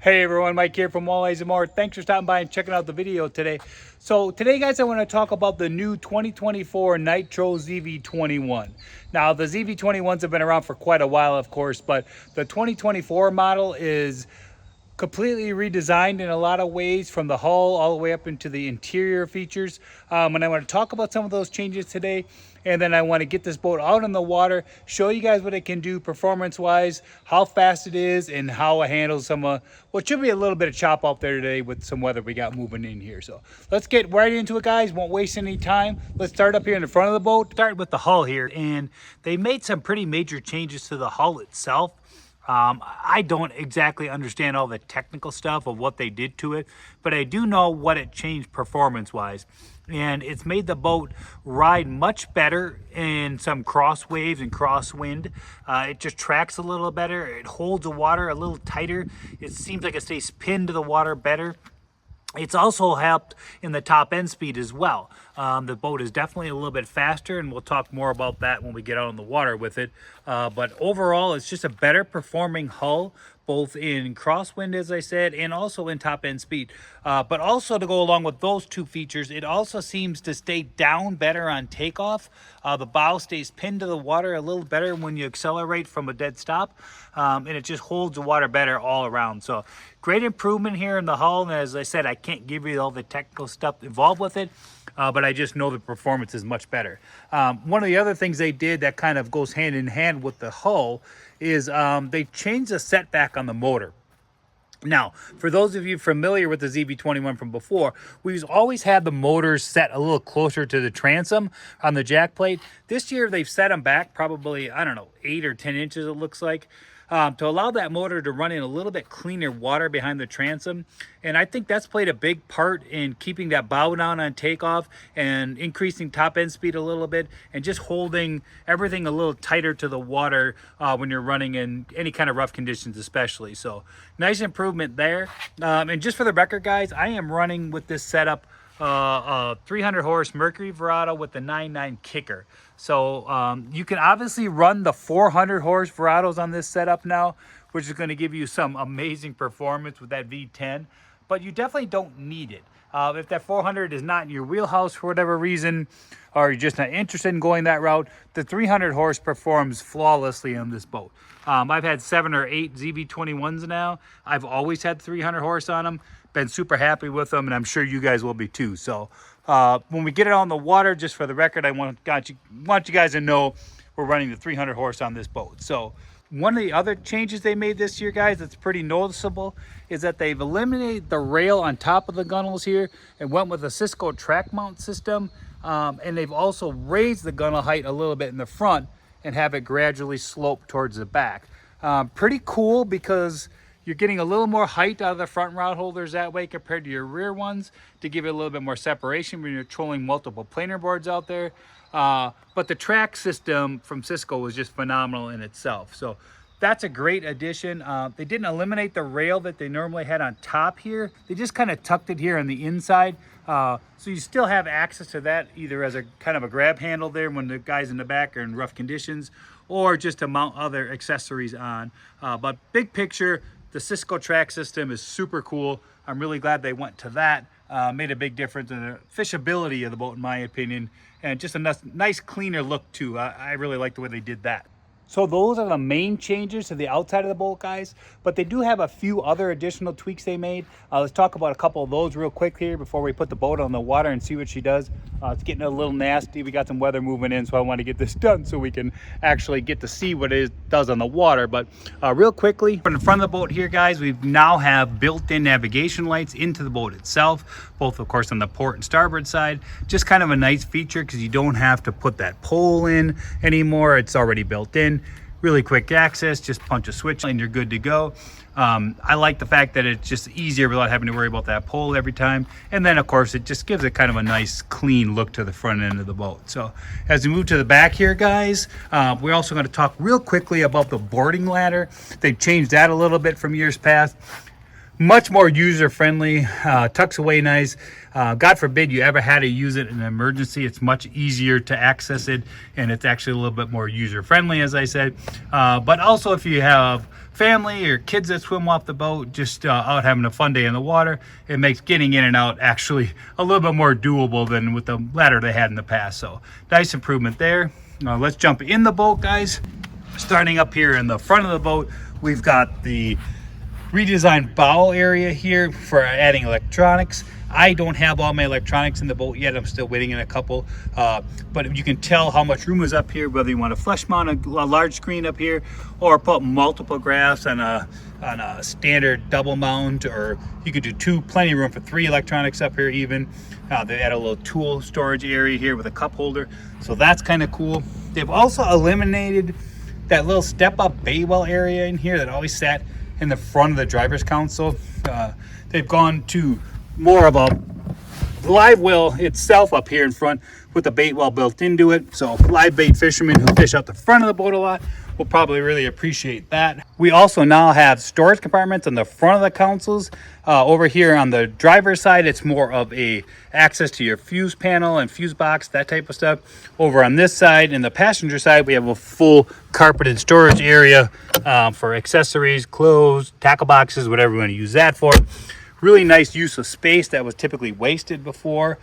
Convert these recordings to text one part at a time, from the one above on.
Hey everyone, Mike here from Walleyes and More. Thanks for stopping by and checking out the video today. So today guys, I want to talk about the new 2024 Nitro ZV21. Now the ZV21s have been around for quite a while of course, but the 2024 model is completely redesigned in a lot of ways, from the hull all the way up into the interior features. And I want to talk about some of those changes today, and then I want to get this boat out in the water, show you guys what it can do performance wise, how fast it is, and how it handles some what should be a little bit of chop out there today with some weather we got moving in here. So let's get right into it guys, won't waste any time. Let's start up here in the front of the boat. Start with the hull here, and they made some pretty major changes to the hull itself. I don't exactly understand all the technical stuff of what they did to it, but I do know what it changed performance-wise. And it's made the boat ride much better in some cross waves and crosswind. It just tracks a little better. It holds the water a little tighter. It seems like it stays pinned to the water better. It's also helped in the top end speed as well. The boat is definitely a little bit faster, and we'll talk more about that when we get out on the water with it. But overall, it's just a better performing hull, both in crosswind, as I said, and also in top end speed. But also to go along with those two features, it also seems to stay down better on takeoff. The bow stays pinned to the water a little better when you accelerate from a dead stop, and it just holds the water better all around. So great improvement here in the hull, and as I said, I can't give you all the technical stuff involved with it, but I just know the performance is much better. One of the other things they did that kind of goes hand in hand with the hull is they changed the setback on the motor. Now, for those of you familiar with the ZV21 from before, we've always had the motors set a little closer to the transom on the jack plate. This year, they've set them back probably, I don't know, 8 or 10 inches it looks like, to allow that motor to run in a little bit cleaner water behind the transom. And I think that's played a big part in keeping that bow down on takeoff and increasing top end speed a little bit, and just holding everything a little tighter to the water when you're running in any kind of rough conditions especially. So nice improvement there. And just for the record guys, I am running with this setup a 300 horse Mercury Verado with the 9.9 kicker. So you can obviously run the 400 horse Verados on this setup now, which is going to give you some amazing performance with that V10, but you definitely don't need it. If that 400 is not in your wheelhouse for whatever reason, or you're just not interested in going that route, the 300 horse performs flawlessly on this boat. I've had 7 or 8 ZV21s now. I've always had 300 horse on them. Been super happy with them, and I'm sure you guys will be too. So when we get it on the water, just for the record, I want you guys to know we're running the 300 horse on this boat. So one of the other changes they made this year, guys, that's pretty noticeable, is that they've eliminated the rail on top of the gunnels here and went with a Cisco track mount system. And they've also raised the gunnel height a little bit in the front and have it gradually slope towards the back. Pretty cool, because you're getting a little more height out of the front rod holders that way compared to your rear ones, to give it a little bit more separation when you're trolling multiple planer boards out there. But the track system from Cisco was just phenomenal in itself. So that's a great addition. They didn't eliminate the rail that they normally had on top here. They just kind of tucked it here on the inside. So you still have access to that, either as a kind of a grab handle there when the guys in the back are in rough conditions, or just to mount other accessories on. But big picture, the Cisco track system is super cool. I'm really glad they went to that. Made a big difference in the fishability of the boat, in my opinion, and just a nice cleaner look too. I really like the way they did that. So those are the main changes to the outside of the boat, guys, but they do have a few other additional tweaks they made. Let's talk about a couple of those real quick here before we put the boat on the water and see what she does. It's getting a little nasty. We got some weather moving in, so I want to get this done so we can actually get to see what it does on the water. But real quickly, from the front of the boat here, guys, we now have built-in navigation lights into the boat itself, both of course on the port and starboard side. Just kind of a nice feature, because you don't have to put that pole in anymore. It's already built in. Really quick access, just punch a switch and you're good to go. I like the fact that it's just easier without having to worry about that pole every time. And then of course it just gives it kind of a nice clean look to the front end of the boat. So as we move to the back here, guys, we're also going to talk real quickly about the boarding ladder. They've changed that a little bit from years past. much more user-friendly, tucks away nice. God forbid you ever had to use it in an emergency. It's much easier to access it, and it's actually a little bit more user-friendly, as I said. But also if you have family or kids that swim off the boat, just out having a fun day in the water, it makes getting in and out actually a little bit more doable than with the ladder they had in the past. So nice improvement there. Now let's jump in the boat, guys. Starting up here in the front of the boat, we've got the redesigned bow area here for adding electronics. I don't have all my electronics in the boat yet. I'm still waiting in a couple, but you can tell how much room is up here, whether you want to flush mount a large screen up here or put multiple graphs on a standard double mount, or you could do plenty of room for 3 electronics up here even. They add a little tool storage area here with a cup holder, so that's kind of cool. They've also eliminated that little step-up bay well area in here that always sat in the front of the driver's console. They've gone to more of a live well itself up here in front with the bait well built into it. So live bait fishermen who fish out the front of the boat a lot will probably really appreciate that. We also now have storage compartments on the front of the consoles. Over here on the driver's side, it's more of a access to your fuse panel and fuse box, that type of stuff. Over on this side, in the passenger side, we have a full carpeted storage area for accessories, clothes, tackle boxes, whatever you want to use that for. Really nice use of space that was typically wasted before.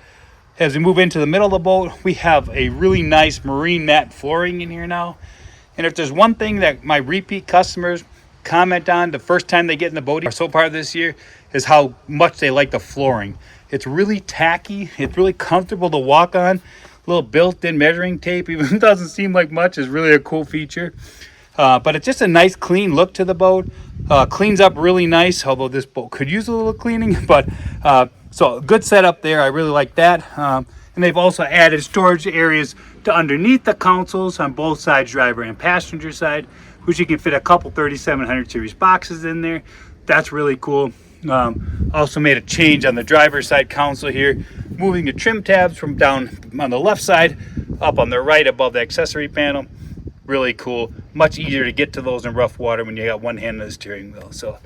As we move into the middle of the boat, we have a really nice marine mat flooring in here now. And if there's one thing that my repeat customers comment on the first time they get in the boat so far this year, is how much they like the flooring. It's really tacky. It's really comfortable to walk on. A little built-in measuring tape, even though it doesn't seem like much, is really a cool feature. But it's just a nice clean look to the boat. Cleans up really nice, although this boat could use a little cleaning. But so good setup there. I really like that. And they've also added storage areas to underneath the consoles on both sides, driver and passenger side, which you can fit a couple 3700 series boxes in there. That's really cool. Also made a change on the driver's side console here, moving the trim tabs from down on the left side up on the right above the accessory panel. Really cool. Much easier to get to those in rough water when you got one hand on the steering wheel. So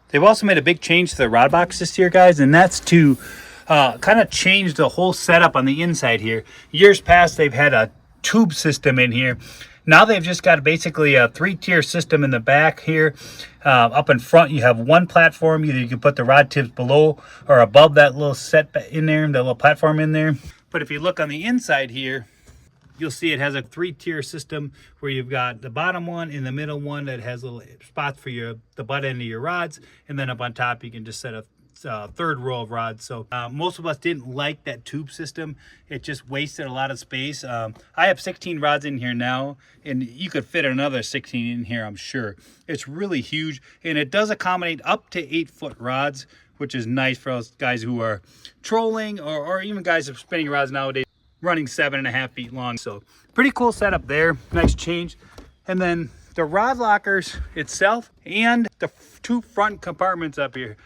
they've also made a big change to the rod box this year, guys, and that's to kind of change the whole setup on the inside here. Years past, they've had a tube system in here. Now they've just got basically a 3-tier system in the back here. Up in front, you have one platform. Either you can put the rod tips below or above that little set in there, that little platform in there. But if you look on the inside here, you'll see it has a 3-tier system where you've got the bottom one and the middle one that has little spots for the butt end of your rods, and then up on top you can just set a third row of rods. So most of us didn't like that tube system. It just wasted a lot of space. I have 16 rods in here now, and you could fit another 16 in here, I'm sure. It's really huge, and it does accommodate up to 8-foot rods, which is nice for us guys who are trolling, or even guys that are spinning rods nowadays, running 7.5 feet long. So pretty cool setup there. Nice change. And then the rod lockers itself and the 2 front compartments up here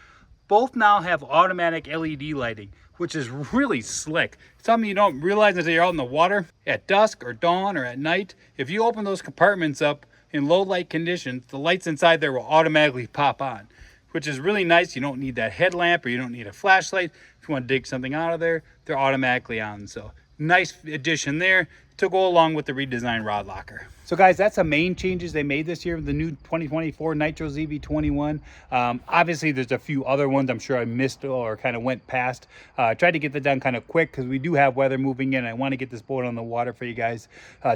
both now have automatic LED lighting, which is really slick. Something you don't realize until you're out in the water at dusk or dawn or at night. If you open those compartments up in low light conditions, the lights inside there will automatically pop on, which is really nice. You don't need that headlamp, or you don't need a flashlight. If you want to dig something out of there, they're automatically on. So nice addition there to go along with the redesigned rod locker. So guys, that's the main changes they made this year with the new 2024 Nitro ZV21. Obviously there's a few other ones I'm sure I missed or kind of went past. Tried to get that done kind of quick because we do have weather moving in. I want to get this boat on the water for you guys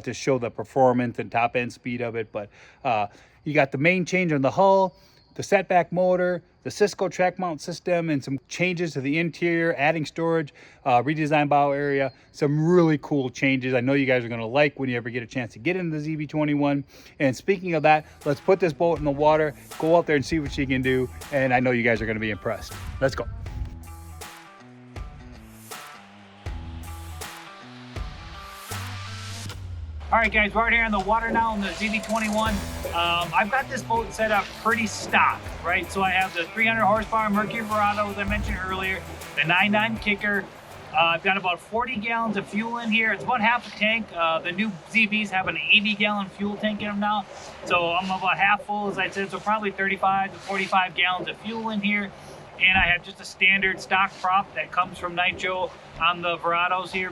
to show the performance and top end speed of it. But you got the main change on the hull, the setback motor, the Cisco track mount system, and some changes to the interior, adding storage, redesigned bow area. Some really cool changes I know you guys are going to like when you ever get a chance to get into the ZV21. And speaking of that, let's put this boat in the water, go out there and see what she can do, and I know you guys are going to be impressed. Let's go. All right, guys, we're out here in the water now in the ZV21. I've got this boat set up pretty stock, right? So I have the 300 horsepower Mercury Verado, as I mentioned earlier, the 9.9 kicker, I've got about 40 gallons of fuel in here. It's about half a tank. The new ZVs have an 80-gallon fuel tank in them now. So I'm about half full, as I said, so probably 35 to 45 gallons of fuel in here. And I have just a standard stock prop that comes from Nitro on the Verados here.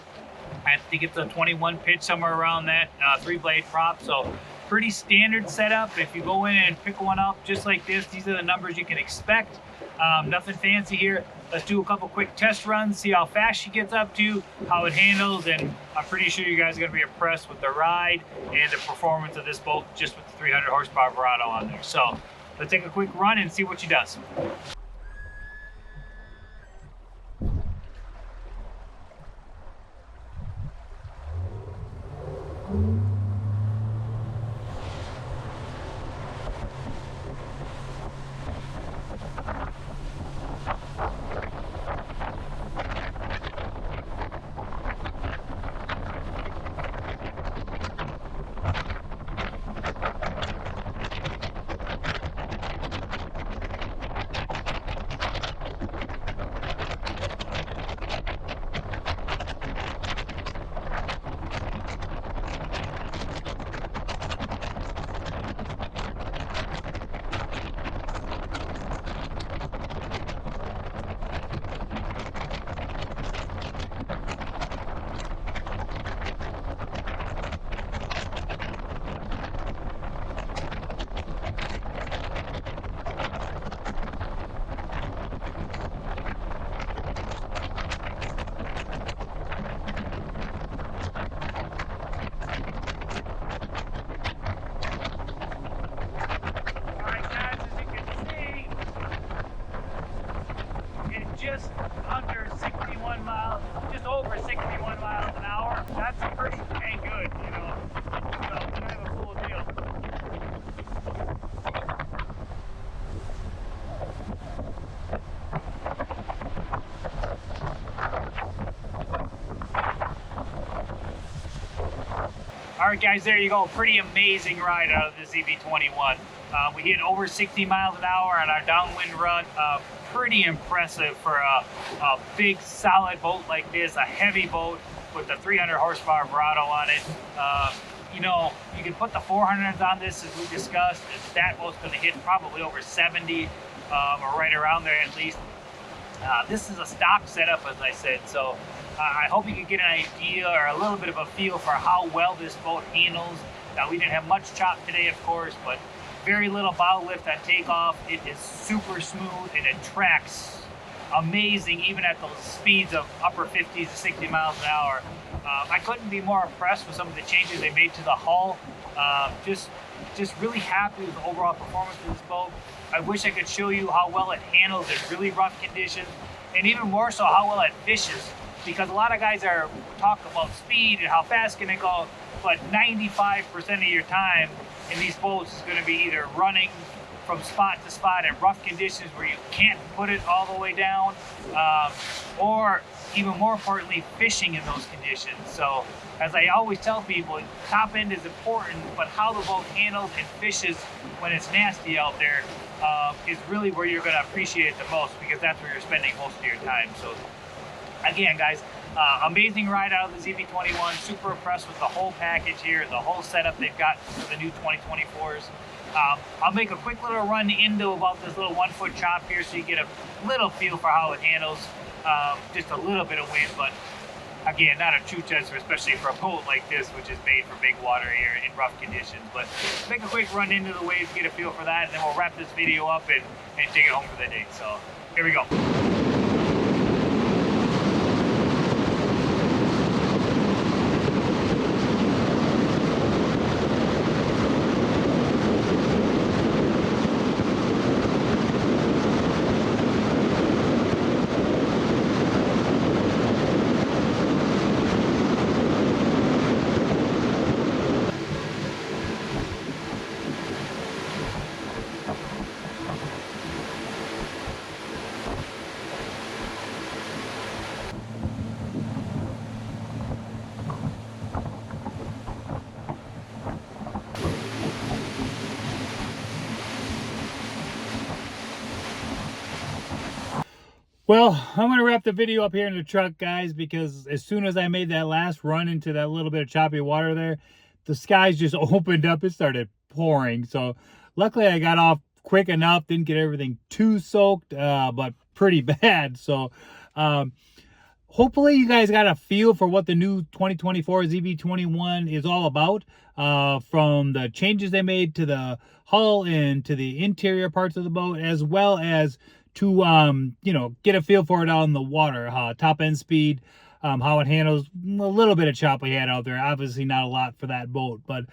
I think it's a 21 pitch, somewhere around that, 3-blade prop. So pretty standard setup. If you go in and pick one up just like this, these are the numbers you can expect. Nothing fancy here. Let's do a couple quick test runs, see how fast she gets up to, how it handles, and I'm pretty sure you guys are going to be impressed with the ride and the performance of this boat just with the 300 horsepower Verado on there. So let's take a quick run and see what she does. Just under 61 miles, just over 61 miles an hour. That's pretty dang good, you know. So it's kind of a cool deal. All right, guys, there you go. Pretty amazing ride out of the ZV21. We hit over 60 miles an hour on our downwind run. Pretty impressive for a big, solid boat like this, a heavy boat with the 300 horsepower Verado on it. You know, you can put the 400s on this, as we discussed. That boat's going to hit probably over 70, or right around there at least. This is a stock setup, as I said, so I hope you can get an idea or a little bit of a feel for how well this boat handles. Now, we didn't have much chop today, of course, but very little bow lift at takeoff. It is super smooth and it tracks amazing, even at those speeds of upper 50s to 60 miles an hour. I couldn't be more impressed with some of the changes they made to the hull. Just really happy with the overall performance of this boat. I wish I could show you how well it handles in really rough conditions, and even more so how well it fishes, because a lot of guys are talking about speed and how fast can it go, but 95% of your time in these boats is going to be either running from spot to spot in rough conditions where you can't put it all the way down, or even more importantly, fishing in those conditions. So as I always tell people, top end is important, but how the boat handles and fishes when it's nasty out there is really where you're going to appreciate it the most, because that's where you're spending most of your time. So again, guys, amazing ride out of the ZV21. Super impressed with the whole package here, the whole setup they've got for the new 2024s. I'll make a quick little run into about this little 1-foot chop here so you get a little feel for how it handles. Just a little bit of wind, but again, not a true test, especially for a boat like this, which is made for big water here in rough conditions. But make a quick run into the waves, get a feel for that, and then we'll wrap this video up and take it home for the day. So here we go. Well, I'm going to wrap the video up here in the truck, guys, because as soon as I made that last run into that little bit of choppy water there, the skies just opened up. It started pouring. So luckily I got off quick enough, didn't get everything too soaked, but pretty bad. So hopefully you guys got a feel for what the new 2024 ZV21 is all about, from the changes they made to the hull and to the interior parts of the boat, as well as to you know, get a feel for it on the water, top end speed, how it handles a little bit of chop we had out there. Obviously not a lot for that boat, but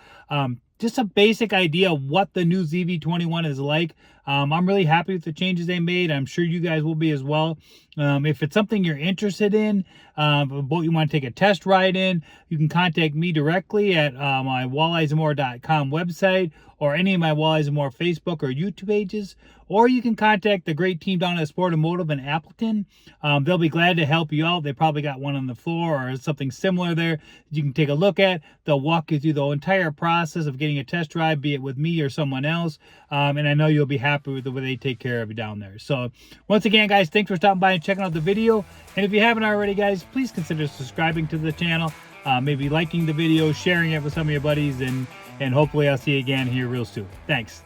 just a basic idea of what the new ZV21 is like. I'm really happy with the changes they made. I'm sure you guys will be as well. If it's something you're interested in, a boat you want to take a test ride in, you can contact me directly at my walleyesandmore.com website, or any of my Walleyes and More Facebook or YouTube pages, or you can contact the great team down at Sportomotive in Appleton. They'll be glad to help you out. They probably got one on the floor or something similar there that you can take a look at. They'll walk you through the entire process of getting a test drive, be it with me or someone else. And I know you'll be happy with the way they take care of you down there. So once again, guys, thanks for stopping by and checking out the video. And if you haven't already, guys, please consider subscribing to the channel, maybe liking the video, sharing it with some of your buddies, and hopefully I'll see you again here real soon. Thanks.